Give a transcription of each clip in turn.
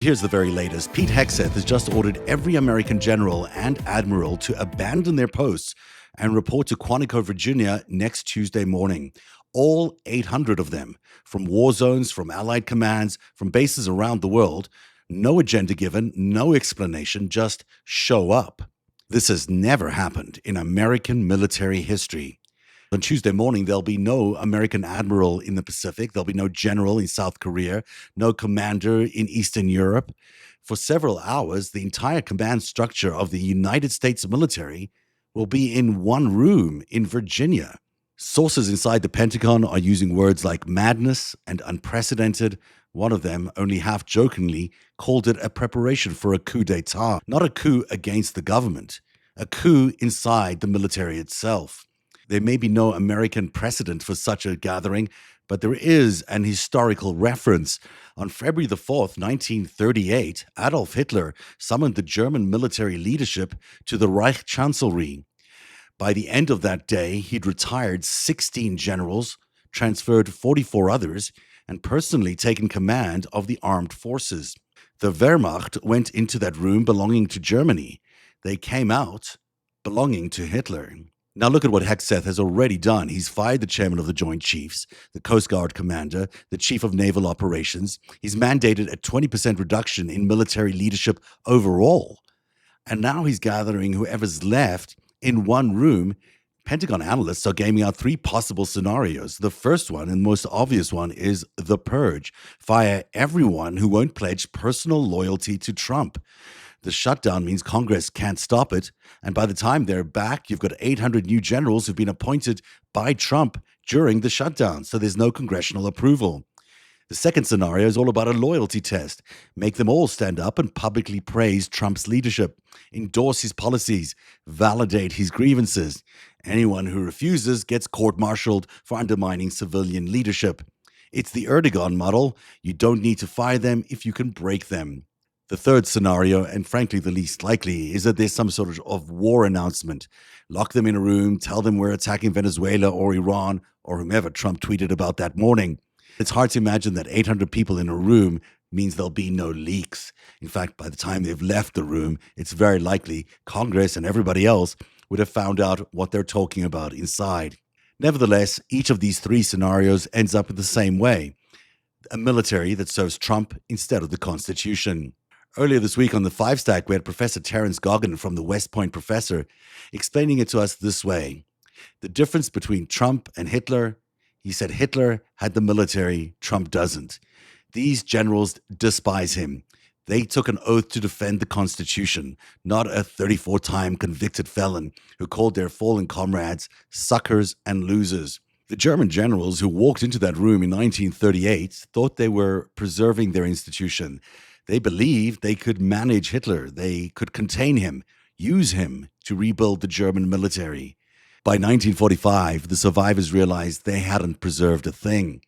Here's the very latest. Pete Hegseth has just ordered every American general and admiral to abandon their posts and report to Quantico, Virginia next Tuesday morning. All 800 of them, from war zones, from allied commands, from bases around the world. No agenda given, no explanation, just show up. This has never happened in American military history. On Tuesday morning, there'll be no American admiral in the Pacific. There'll be no general in South Korea, no commander in Eastern Europe. For several hours, the entire command structure of the United States military will be in one room in Virginia. Sources inside the Pentagon are using words like madness and unprecedented. One of them, only half jokingly, called it a preparation for a coup d'etat, not a coup against the government, a coup inside the military itself. There may be no American precedent for such a gathering, but there is an historical reference. On February the 4th, 1938, Adolf Hitler summoned the German military leadership to the Reich Chancellery. By the end of that day, he'd retired 16 generals, transferred 44 others, and personally taken command of the armed forces. The Wehrmacht went into that room belonging to Germany. They came out belonging to Hitler. Now look at what Hegseth has already done. He's fired the chairman of the Joint Chiefs, the Coast Guard commander, the chief of naval operations. He's mandated a 20% reduction in military leadership overall. And now he's gathering whoever's left in one room. Pentagon analysts are gaming out three possible scenarios. The first one and most obvious one is the purge. Fire everyone who won't pledge personal loyalty to Trump. The shutdown means Congress can't stop it. And by the time they're back, you've got 800 new generals who've been appointed by Trump during the shutdown. So there's no congressional approval. The second scenario is all about a loyalty test. Make them all stand up and publicly praise Trump's leadership, endorse his policies, validate his grievances. Anyone who refuses gets court-martialed for undermining civilian leadership. It's the Erdogan model. You don't need to fire them if you can break them. The third scenario, and frankly the least likely, is that there's some sort of war announcement. Lock them in a room, tell them we're attacking Venezuela or Iran or whomever Trump tweeted about that morning. It's hard to imagine that 800 people in a room means there'll be no leaks. In fact, by the time they've left the room, it's very likely Congress and everybody else would have found out what they're talking about inside. Nevertheless, each of these three scenarios ends up in the same way: a military that serves Trump instead of the Constitution. Earlier this week on the Five Stack, we had Professor Terence Goggin from the West Point Professor explaining it to us this way. The difference between Trump and Hitler: he said Hitler had the military, Trump doesn't. These generals despise him. They took an oath to defend the Constitution, not a 34-time convicted felon who called their fallen comrades suckers and losers. The German generals who walked into that room in 1938 thought they were preserving their institution. They believed they could manage Hitler, they could contain him, use him to rebuild the German military. By 1945, the survivors realized they hadn't preserved a thing.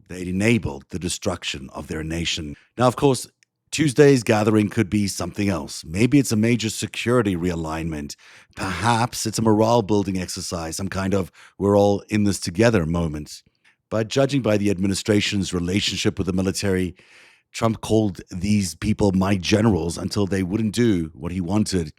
They'd enabled the destruction of their nation. Now, of course, Tuesday's gathering could be something else. Maybe it's a major security realignment. Perhaps it's a morale-building exercise, some kind of we're all in this together moment. But judging by the administration's relationship with the military, Trump called these people my generals until they wouldn't do what he wanted.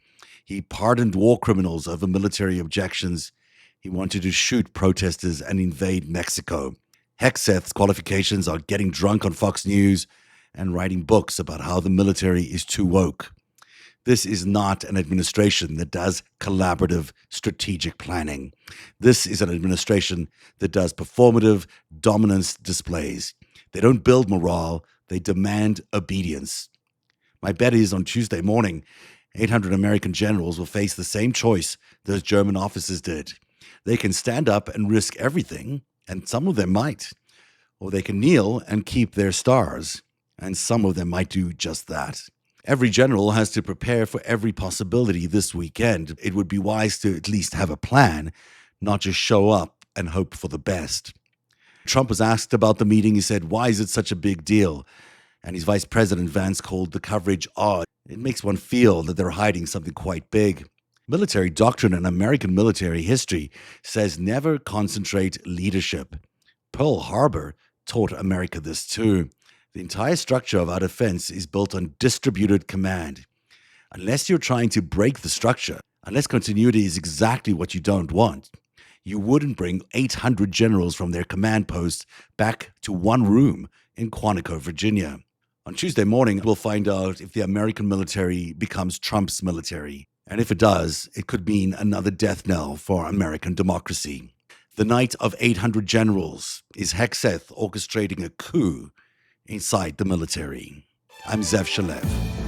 He pardoned war criminals over military objections. He wanted to shoot protesters and invade Mexico. Hegseth's qualifications are getting drunk on Fox News and writing books about how the military is too woke. This is not an administration that does collaborative strategic planning. This is an administration that does performative dominance displays. They don't build morale. They demand obedience. My bet is on Tuesday morning, 800 American generals will face the same choice those German officers did. They can stand up and risk everything, and some of them might. Or they can kneel and keep their stars, and some of them might do just that. Every general has to prepare for every possibility this weekend. It would be wise to at least have a plan, not just show up and hope for the best. Trump was asked about the meeting. He said, "Why is it such a big deal?" And his vice president, Vance, called the coverage odd. It makes one feel that they're hiding something quite big. Military doctrine and American military history says never concentrate leadership. Pearl Harbor taught America this too. The entire structure of our defense is built on distributed command. Unless you're trying to break the structure, unless continuity is exactly what you don't want, you wouldn't bring 800 generals from their command posts back to one room in Quantico, Virginia. On Tuesday morning, we'll find out if the American military becomes Trump's military. And if it does, it could mean another death knell for American democracy. The night of 800 generals. Is Hegseth orchestrating a coup inside the military? I'm Zev Shalev.